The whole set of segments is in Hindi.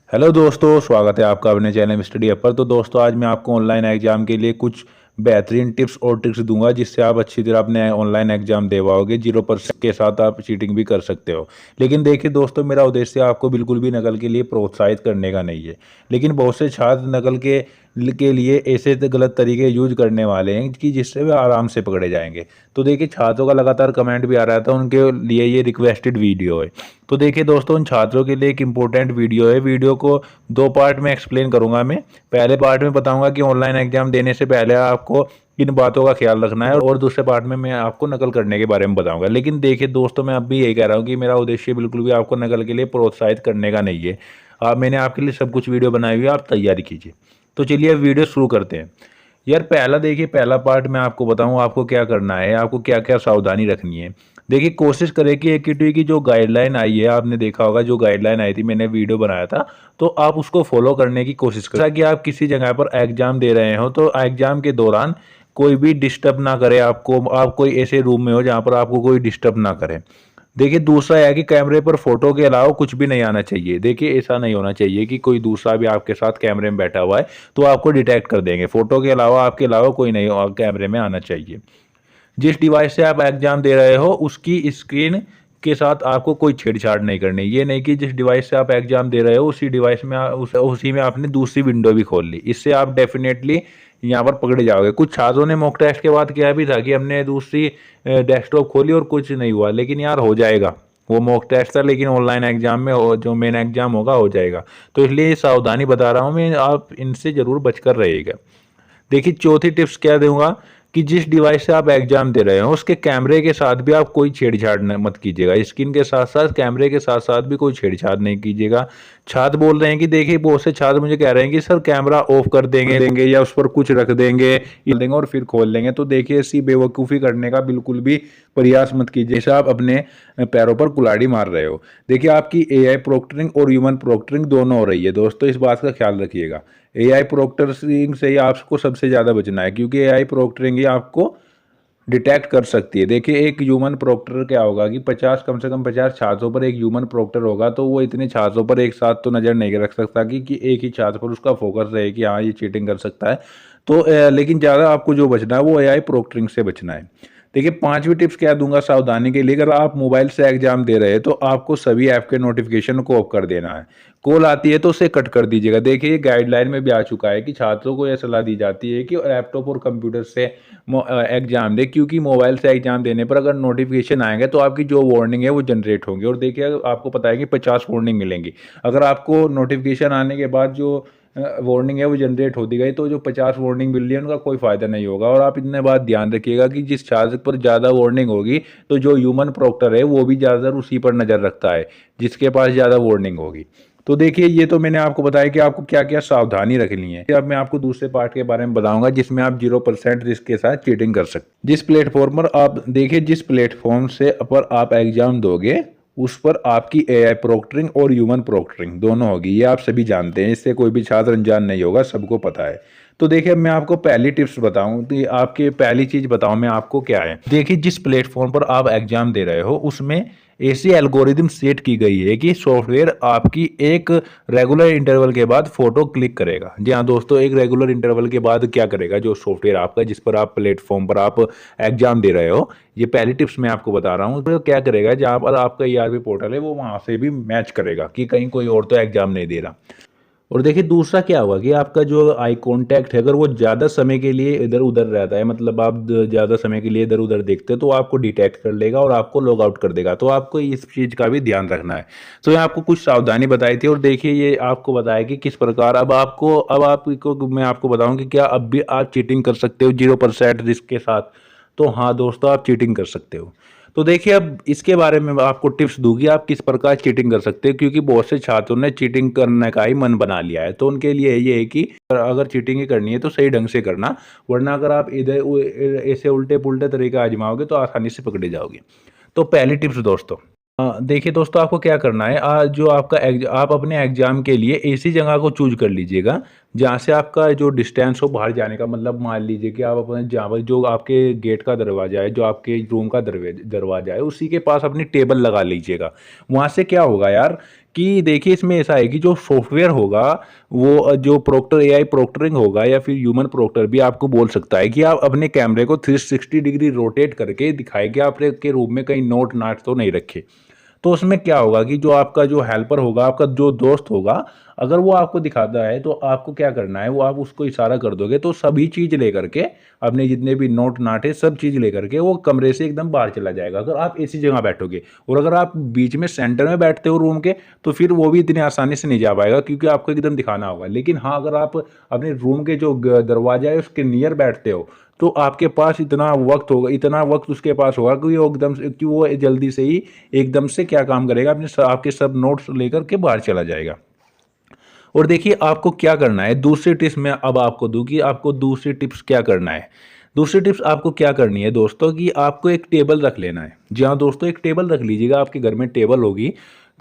हेलो दोस्तों, स्वागत है आपका अपने चैनल स्टडी अप पर। तो दोस्तों, आज मैं आपको ऑनलाइन एग्जाम के लिए कुछ बेहतरीन टिप्स और ट्रिक्स दूंगा जिससे आप अच्छी तरह अपने ऑनलाइन एग्जाम दे पाओगे। 0% के साथ आप चीटिंग भी कर सकते हो। लेकिन देखिए दोस्तों, मेरा उद्देश्य आपको बिल्कुल भी नकल के लिए प्रोत्साहित करने का नहीं है। लेकिन बहुत से छात्र नकल के लिए ऐसे गलत तरीके यूज करने वाले हैं कि जिससे वे आराम से पकड़े जाएंगे। तो देखिए, छात्रों का लगातार कमेंट भी आ रहा था, उनके लिए ये रिक्वेस्टेड वीडियो है। तो देखिए दोस्तों, उन छात्रों के लिए एक इम्पोर्टेंट वीडियो है। वीडियो को दो पार्ट में एक्सप्लेन करूंगा मैं। पहले पार्ट में बताऊंगा कि ऑनलाइन एग्जाम देने से पहले आपको किन बातों का ख्याल रखना है, और दूसरे पार्ट में मैं आपको नकल करने के बारे में बताऊंगा। लेकिन देखिए दोस्तों, मैं अब भी यही कह रहा हूँ कि मेरा उद्देश्य बिल्कुल भी आपको नकल के लिए प्रोत्साहित करने का नहीं है। मैंने आपके लिए सब कुछ वीडियो बनाई हुई है, आप तैयारी कीजिए। तो चलिए अब वीडियो शुरू करते हैं। यार, पहला पार्ट मैं आपको बताऊं आपको क्या करना है, आपको क्या क्या सावधानी रखनी है। देखिए, कोशिश करें कि AQTE की जो गाइडलाइन आई है, आपने देखा होगा जो गाइडलाइन आई थी, मैंने वीडियो बनाया था, तो आप उसको फॉलो करने की कोशिश करें। जैसा कि आप किसी जगह पर एग्जाम दे रहे हो तो एग्जाम के दौरान कोई भी डिस्टर्ब ना करे आपको। आप कोई ऐसे रूम में हो जहाँ पर आपको कोई डिस्टर्ब ना करे। देखिए, दूसरा है कि कैमरे पर फोटो के अलावा कुछ भी नहीं आना चाहिए। देखिए, ऐसा नहीं होना चाहिए कि कोई दूसरा भी आपके साथ कैमरे में बैठा हुआ है तो आपको डिटेक्ट कर देंगे। फोटो के अलावा आपके अलावा कोई नहीं कैमरे में आना चाहिए। जिस डिवाइस से आप एग्जाम दे रहे हो उसकी स्क्रीन के साथ आपको कोई छेड़छाड़ नहीं करनी। ये नहीं कि जिस डिवाइस से आप एग्जाम दे रहे हो उसी डिवाइस में उसी में आपने दूसरी विंडो भी खोल ली। इससे आप डेफिनेटली यहाँ पर पकड़े जाओगे। कुछ छात्रों ने मॉक टेस्ट के बाद किया भी था कि हमने दूसरी डेस्कटॉप खोली और कुछ नहीं हुआ। लेकिन यार, हो जाएगा। वो मॉक टेस्ट था, लेकिन ऑनलाइन एग्जाम में जो मेन एग्जाम होगा हो जाएगा। तो इसलिए ये सावधानी बता रहा हूँ मैं, आप इनसे जरूर बचकर रहिएगा। देखिए, चौथी टिप्स क्या दूंगा कि जिस डिवाइस से आप एग्जाम दे रहे हो उसके कैमरे के साथ भी आप कोई छेड़छाड़ मत कीजिएगा। स्क्रीन के साथ साथ कैमरे के साथ साथ भी कोई छेड़छाड़ नहीं कीजिएगा। छात्र बोल रहे हैं कि देखिए, बहुत से छात्र मुझे कह रहे हैं कि सर कैमरा ऑफ कर देंगे या उस पर कुछ रख देंगे, ये देंगे और फिर खोल लेंगे। तो देखिए, ऐसी बेवकूफ़ी करने का बिल्कुल भी प्रयास मत कीजिए। जैसे आप अपने पैरों पर कुल्हाड़ी मार रहे हो। देखिए, आपकी AI प्रोक्टरिंग और ह्यूमन प्रोक्टरिंग दोनों हो रही है दोस्तों, इस बात का ख्याल रखिएगा। AI प्रोक्टरिंग से ही आपको सबसे ज़्यादा बचना है, क्योंकि AI प्रोक्टरिंग ही आपको डिटेक्ट कर सकती है। देखिए, एक ह्यूमन प्रोक्टर क्या होगा कि 50 कम से कम 50 छात्रों पर एक ह्यूमन प्रोक्टर होगा, तो वो इतने छात्रों पर एक साथ तो नज़र नहीं रख सकता कि एक ही छात्र पर उसका फोकस रहे कि हाँ, ये चीटिंग कर सकता है। तो लेकिन ज़्यादा आपको जो बचना है वो AI प्रोक्टरिंग से बचना है। देखिए, पांचवी टिप्स क्या दूंगा सावधानी के लिए। अगर आप मोबाइल से एग्जाम दे रहे हैं तो आपको सभी ऐप के नोटिफिकेशन को ऑफ कर देना है। कॉल आती है तो उसे कट कर दीजिएगा। देखिए, ये गाइडलाइन में भी आ चुका है कि छात्रों को यह सलाह दी जाती है कि लैपटॉप और कंप्यूटर से एग्जाम दे, क्योंकि मोबाइल से एग्जाम देने पर अगर नोटिफिकेशन आएंगे तो आपकी जो वार्निंग है वो जनरेट होंगी। और देखिए, आपको पता है कि 50 वार्निंग मिलेंगी। अगर आपको नोटिफिकेशन आने के बाद जो वार्निंग है वो जनरेट होती गई तो जो 50 वार्निंग मिल रही है उनका कोई फायदा नहीं होगा। और आप इतने बात ध्यान रखिएगा कि जिस छात्र पर ज़्यादा वार्निंग होगी तो जो ह्यूमन प्रोक्टर है वो भी ज़्यादातर उसी पर नज़र रखता है जिसके पास ज़्यादा वार्निंग होगी। तो देखिए, ये तो मैंने आपको बताया कि आपको क्या क्या सावधानी रखनी है। अब मैं आपको दूसरे पार्ट के बारे में बताऊंगा जिसमें आप 0% रिस्क के साथ चीटिंग कर सकते। जिस प्लेटफॉर्म पर आप देखिए, जिस प्लेटफॉर्म से पर आप एग्जाम दोगे उस पर आपकी AI प्रोक्टरिंग और ह्यूमन प्रोक्टरिंग दोनों होगी। ये आप सभी जानते हैं, इससे कोई भी छात्र अनजान नहीं होगा, सबको पता है। तो देखिए, अब मैं आपको पहली टिप्स बताऊं तो आपके पहली चीज बताऊं मैं आपको क्या है। देखिए, जिस प्लेटफॉर्म पर आप एग्जाम दे रहे हो उसमें ऐसी एल्गोरिदम सेट की गई है कि सॉफ्टवेयर आपकी एक रेगुलर इंटरवल के बाद फोटो क्लिक करेगा। जी हाँ दोस्तों, एक रेगुलर इंटरवल के बाद क्या करेगा जो सॉफ्टवेयर आपका, जिस पर आप प्लेटफॉर्म पर आप एग्जाम दे रहे हो, ये पहली टिप्स मैं आपको बता रहा हूँ। तो क्या करेगा, जहाँ पर आपका ERP पोर्टल है वो वहाँ से भी मैच करेगा कि कहीं कोई और तो एग्जाम नहीं दे रहा। और देखिए, दूसरा क्या होगा कि आपका जो आई कांटेक्ट है, अगर वो ज़्यादा समय के लिए इधर उधर रहता है, मतलब आप ज़्यादा समय के लिए इधर उधर देखते हो, तो आपको डिटेक्ट कर लेगा और आपको लॉग आउट कर देगा। तो आपको इस चीज़ का भी ध्यान रखना है। तो ये आपको कुछ सावधानी बताई थी। और देखिए, ये आपको बताया कि किस प्रकार अब मैं आपको बताऊं कि क्या अब भी आप चीटिंग कर सकते हो 0% रिस्क के साथ। तो हाँ दोस्तों, आप चीटिंग कर सकते हो। तो देखिए, अब इसके बारे में मैं आपको टिप्स दूंगी आप किस प्रकार चीटिंग कर सकते हैं, क्योंकि बहुत से छात्रों ने चीटिंग करने का ही मन बना लिया है। तो उनके लिए ये है कि अगर चीटिंग ही करनी है तो सही ढंग से करना, वरना अगर आप इधर ऐसे उल्टे पुल्टे तरीके आजमाओगे तो आसानी से पकड़े जाओगे। तो पहली टिप्स दोस्तों, देखिए दोस्तों, आपको क्या करना है, जो आप अपने एग्जाम के लिए ऐसी जगह को चूज कर लीजिएगा जहाँ से आपका जो डिस्टेंस हो बाहर जाने का, मतलब मान लीजिए कि आप अपने जहाँ पर जो आपके गेट का दरवाज़ा है, जो आपके रूम का दरवाज़ा है, उसी के पास अपनी टेबल लगा लीजिएगा। वहाँ से क्या होगा यार कि देखिए इसमें ऐसा है कि जो सॉफ्टवेयर होगा वो जो प्रोक्टर एआई प्रोक्टरिंग होगा या फिर ह्यूमन प्रोक्टर भी आपको बोल सकता है कि आप अपने कैमरे को 360 डिग्री रोटेट करके दिखाए कि आपके रूम में कहीं नोट नाट तो नहीं रखे। तो उसमें क्या होगा कि जो आपका जो हेल्पर होगा, आपका जो दोस्त होगा, अगर वो आपको दिखाता है तो आपको क्या करना है, वो आप उसको इशारा कर दोगे तो सभी चीज़ लेकर के, अपने जितने भी नोट नाट है सब चीज़ लेकर के वो कमरे से एकदम बाहर चला जाएगा अगर आप ऐसी जगह बैठोगे। और अगर आप बीच में सेंटर में बैठते हो रूम के, तो फिर वो भी इतनी आसानी से नहीं जा पाएगा क्योंकि आपको एकदम दिखाना होगा। लेकिन हाँ, अगर आप अपने रूम के जो दरवाजा है उसके नियर बैठते हो, तो आपके पास इतना वक्त होगा, इतना वक्त उसके पास होगा कि वो एकदम से, कि वो जल्दी से ही एकदम से क्या काम करेगा, आपके सब नोट्स लेकर के बाहर चला जाएगा। और देखिए आपको क्या करना है, दूसरी टिप्स मैं अब आपको दूं कि आपको दूसरी टिप्स क्या करना है। दूसरी टिप्स आपको क्या करनी है दोस्तों, कि आपको एक टेबल रख लेना है। जी हाँ दोस्तों, एक टेबल रख लीजिएगा, आपके घर में टेबल होगी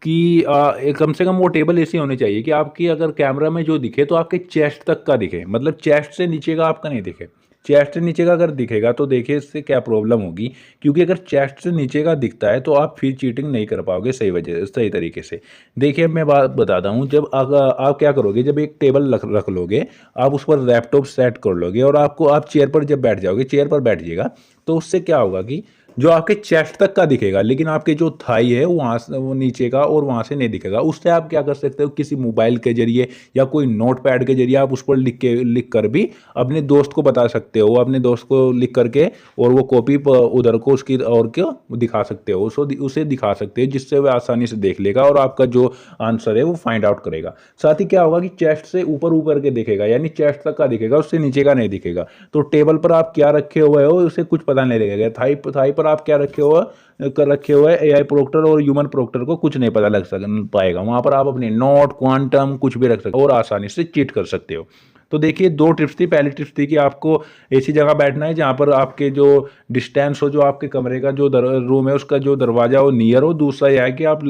कि कम से कम वो टेबल ऐसी होनी चाहिए कि आपकी अगर कैमरा में जो दिखे तो आपके चेस्ट तक का दिखे, मतलब चेस्ट से नीचे का आपका नहीं दिखे। चेस्ट से नीचे का अगर दिखेगा तो देखिए इससे क्या प्रॉब्लम होगी, क्योंकि अगर चेस्ट से नीचे का दिखता है तो आप फिर चीटिंग नहीं कर पाओगे सही तरीके से। देखिए मैं बात बताता हूँ, जब अगर आप क्या करोगे, जब एक टेबल रख लोगे, आप उस पर लैपटॉप सेट कर लोगे और आप चेयर पर जब बैठ जाओगे, चेयर पर बैठिएगा, तो उससे क्या होगा कि जो आपके चेस्ट तक का दिखेगा, लेकिन आपके जो थाई है वहाँ से वो नीचे का और वहाँ से नहीं दिखेगा। उससे आप क्या कर सकते हो, किसी मोबाइल के जरिए या कोई नोट पैड के जरिए आप उस पर लिख कर भी अपने दोस्त को बता सकते हो, अपने दोस्त को लिख करके, और वो कॉपी उधर को उसकी और क्यों दिखा सकते हो, उसे दिखा सकते हो, जिससे वह आसानी से देख लेगा और आपका जो आंसर है वो फाइंड आउट करेगा। साथ ही क्या होगा कि चेस्ट से ऊपर ऊपर के दिखेगा, यानी चेस्ट तक का दिखेगा, उससे नीचे का नहीं दिखेगा। तो टेबल पर आप क्या रखे हुए हो उसे कुछ पता नहीं लगेगा। थाई थाई पर आप क्या रखे हुए एआई प्रोक्टर और ह्यूमन प्रोक्टर को कुछ नहीं पता लग पाएगा। वहां पर आप अपने नोट क्वांटम कुछ भी रख सकते हो और आसानी से चीट कर सकते हो। तो देखिए दो टिप्स थी। पहली टिप्स थी कि आपको ऐसी जगह बैठना है जहाँ पर आपके जो डिस्टेंस हो, जो आपके कमरे का जो रूम है उसका जो दरवाजा हो नियर हो। दूसरा यह है कि आप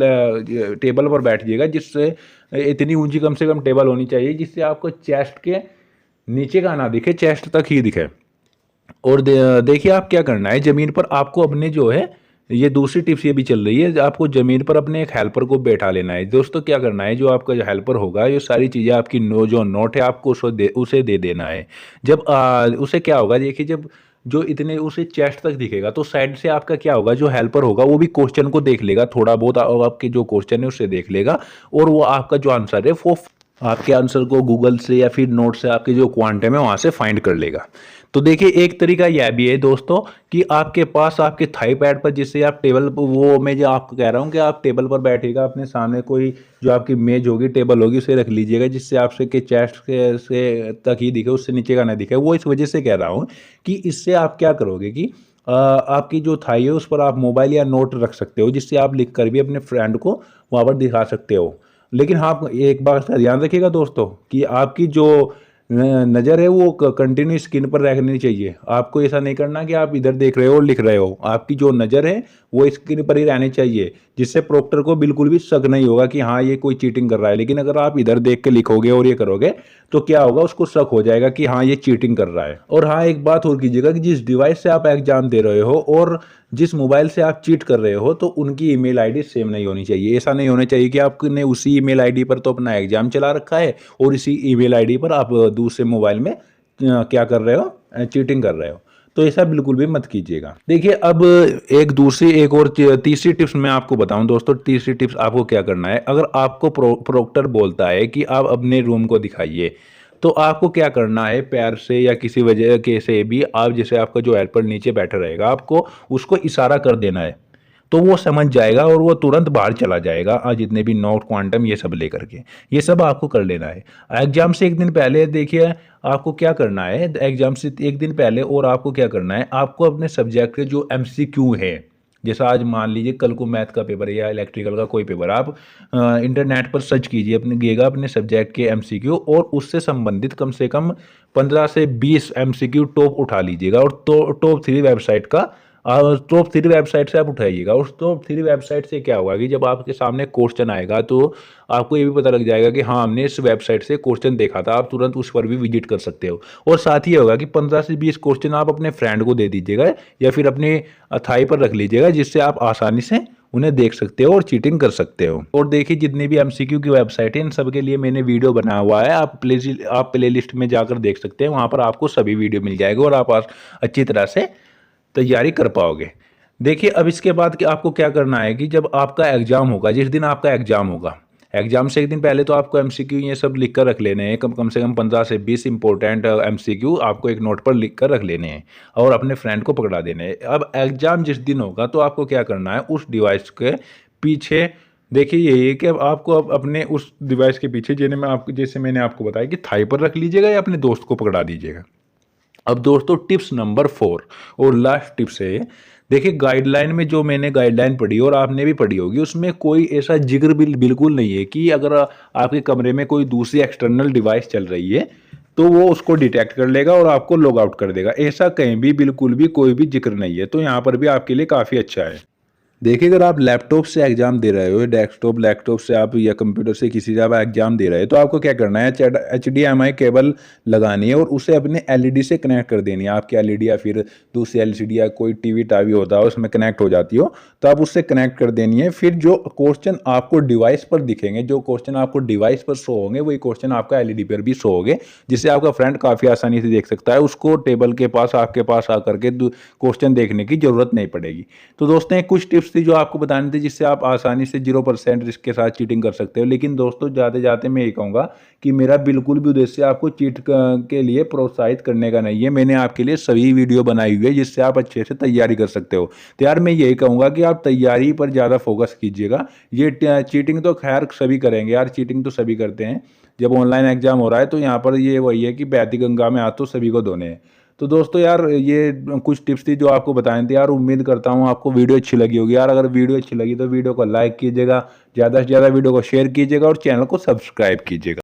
टेबल पर बैठिएगा, जिससे इतनी ऊंची कम से कम टेबल होनी चाहिए जिससे आपको चेस्ट के नीचे का ना दिखे, चेस्ट तक ही दिखे। और देखिए आप क्या करना है, ज़मीन पर आपको अपने जो है, ये दूसरी टिप्स ये भी चल रही है, आपको ज़मीन पर अपने एक हेल्पर को बैठा लेना है। दोस्तों क्या करना है, जो आपका जो हेल्पर होगा, ये सारी चीज़ें आपकी जो नोट है आपको उसे दे देना है। जब उसे क्या होगा, देखिए जब जो इतने उसे चेस्ट तक दिखेगा तो साइड से आपका क्या होगा, जो हेल्पर होगा वो भी क्वेश्चन को देख लेगा, थोड़ा बहुत आपके जो क्वेश्चन है उससे देख लेगा, और वो आपका जो आंसर है वो आपके आंसर को गूगल से या फिर नोट से आपके जो क्वांटम है वहाँ से फाइंड कर लेगा। तो देखिए एक तरीका यह भी है दोस्तों कि आपके पास आपके थाई पैड पर, जिससे आप टेबल, वो मैं जो आपको कह रहा हूँ कि आप टेबल पर बैठेगा, अपने सामने कोई जो आपकी मेज होगी, टेबल होगी, उसे रख लीजिएगा, जिससे आपसे के चेस्ट से तक ही दिखे, उससे नीचे का ना दिखे। वो इस वजह से कह रहा हूँ कि इससे आप क्या करोगे कि आपकी जो थाई है उस पर आप मोबाइल या नोट रख सकते हो, जिससे आप लिख कर भी अपने फ्रेंड को वहाँ पर दिखा सकते हो। लेकिन हाँ, एक बात का ध्यान रखिएगा दोस्तों कि आपकी जो नज़र है वो कंटिन्यू स्क्रीन पर रखनी चाहिए। आपको ऐसा नहीं करना कि आप इधर देख रहे हो और लिख रहे हो। आपकी जो नज़र है वो स्क्रीन पर ही रहनी चाहिए, जिससे प्रोक्टर को बिल्कुल भी शक नहीं होगा कि हाँ ये कोई चीटिंग कर रहा है। लेकिन अगर आप इधर देख के लिखोगे और ये करोगे तो क्या होगा, उसको शक हो जाएगा कि हाँ ये चीटिंग कर रहा है। और हाँ, एक बात और कीजिएगा कि जिस डिवाइस से आप एग्जाम दे रहे हो और जिस मोबाइल से आप चीट कर रहे हो, तो उनकी ईमेल आईडी सेम नहीं होनी चाहिए। ऐसा नहीं होना चाहिए कि आपने उसी ईमेल आईडी पर तो अपना एग्जाम चला रखा है और इसी ईमेल आईडी पर आप दूसरे मोबाइल में क्या कर रहे हो, चीटिंग कर रहे हो। तो ऐसा बिल्कुल भी मत कीजिएगा। देखिए अब एक और तीसरी टिप्स मैं आपको बताऊं दोस्तों। तीसरी टिप्स आपको क्या करना है, अगर आपको प्रोक्टर बोलता है कि आप अपने रूम को दिखाइए, तो आपको क्या करना है, पैर से या किसी वजह के से भी आप, जैसे आपका जो हेल्पर नीचे बैठा रहेगा, आपको उसको इशारा कर देना है, तो वो समझ जाएगा और वो तुरंत बाहर चला जाएगा। आज जितने भी नोट क्वांटम ये सब लेकर के, ये सब आपको कर लेना है। एग्जाम से एक दिन पहले देखिए आपको क्या करना है, एग्जाम से एक दिन पहले और आपको क्या करना है, आपको अपने सब्जेक्ट के जो एमसीक्यू है, जैसा आज मान लीजिए कल को मैथ का पेपर है या इलेक्ट्रिकल का कोई पेपर, आप इंटरनेट पर सर्च कीजिए अपने सब्जेक्ट के एमसीक्यू, और उससे संबंधित कम से कम 15 से 20 एमसीक्यू टॉप उठा लीजिएगा और टॉप 3 वेबसाइट का और टॉप 3 वेबसाइट से आप उठाइएगा। उस टॉप 3 वेबसाइट से क्या होगा कि जब आपके सामने क्वेश्चन आएगा तो आपको ये भी पता लग जाएगा कि हाँ, हमने इस वेबसाइट से क्वेश्चन देखा था, आप तुरंत उस पर भी विजिट कर सकते हो। और साथ ही ये होगा कि 15 से 20 क्वेश्चन आप अपने फ्रेंड को दे दीजिएगा या फिर अपने थाई पर रख लीजिएगा, जिससे आप आसानी से उन्हें देख सकते हो और चीटिंग कर सकते हो। और देखिए, जितनी भी एमसीक्यू की वेबसाइट है इन सब के लिए मैंने वीडियो बनाया हुआ है, आप प्ले लिस्ट में जाकर देख सकते हैं, वहाँ पर आपको सभी वीडियो मिल जाएगा और आप अच्छी तरह से तैयारी कर पाओगे। देखिए, अब इसके बाद कि आपको क्या करना है कि जब आपका एग्ज़ाम होगा, जिस दिन आपका एग्ज़ाम होगा, एग्ज़ाम से एक दिन पहले तो आपको एमसीक्यू ये सब लिख कर रख लेने हैं। कम से कम 15 से 20 इंपॉर्टेंट एमसीक्यू आपको एक नोट पर लिख कर रख लेने हैं और अपने फ्रेंड को पकड़ा देने हैं। अब एग्ज़ाम जिस दिन होगा तो आपको क्या करना है, उस डिवाइस के पीछे देखिए यही है कि अब आपको अब अपने उस डिवाइस के पीछे जैसे मैंने आपको बताया कि थाई पर रख लीजिएगा या अपने दोस्त को पकड़ा दीजिएगा। अब दोस्तों, टिप्स नंबर 4 और लास्ट टिप्स है। देखिए, गाइडलाइन में जो मैंने गाइडलाइन पढ़ी और आपने भी पढ़ी होगी, उसमें कोई ऐसा जिक्र बिल्कुल नहीं है कि अगर आपके कमरे में कोई दूसरी एक्सटर्नल डिवाइस चल रही है तो वो उसको डिटेक्ट कर लेगा और आपको लॉग आउट कर देगा। ऐसा कहीं भी बिल्कुल भी कोई भी जिक्र नहीं है, तो यहाँ पर भी आपके लिए काफ़ी अच्छा है। देखिए, अगर आप लैपटॉप से एग्जाम दे रहे हो, डेस्कटॉप लैपटॉप से आप या कंप्यूटर से किसी से आप एग्जाम दे रहे हो, तो आपको क्या करना है, HDMI केबल लगानी है और उसे अपने LED से कनेक्ट कर देनी है। आपकी LED या फिर दूसरी LCD या कोई टीवी टावी होता है उसमें कनेक्ट हो जाती हो, तो आप उससे कनेक्ट कर देनी है। फिर जो क्वेश्चन आपको डिवाइस पर दिखेंगे, जो क्वेश्चन आपको डिवाइस पर शो होंगे, वही क्वेश्चन आपका LED पर भी शो होंगे, जिससे आपका फ्रेंड काफ़ी आसानी से देख सकता है। उसको टेबल के पास आपके पास आकर के क्वेश्चन देखने की जरूरत नहीं पड़ेगी। तो दोस्तों, ये कुछ टिप्स थी जो आपको बतानी थी, जिससे आप आसानी से 0% रिस्क के साथ चीटिंग कर सकते हो। लेकिन दोस्तों, जाते जाते मैं ये कहूँगा कि मेरा बिल्कुल भी उद्देश्य आपको चीट के लिए प्रोत्साहित करने का नहीं है। मैंने आपके लिए सभी वीडियो बनाई हुई है जिससे आप अच्छे से तैयारी कर सकते हो। तो यार, मैं यही कहूँगा कि आप तैयारी पर ज़्यादा फोकस कीजिएगा। ये चीटिंग तो खैर सभी करेंगे यार, चीटिंग तो सभी करते हैं। जब ऑनलाइन एग्जाम हो रहा है तो यहाँ पर ये वही है कि बहती गंगा में हाथ तो सभी को धोने हैं। तो दोस्तों यार, ये कुछ टिप्स थी जो आपको बताए थे यार। उम्मीद करता हूँ आपको वीडियो अच्छी लगी होगी यार। अगर वीडियो अच्छी लगी तो वीडियो को लाइक कीजिएगा, ज़्यादा से ज़्यादा वीडियो को शेयर कीजिएगा और चैनल को सब्सक्राइब कीजिएगा।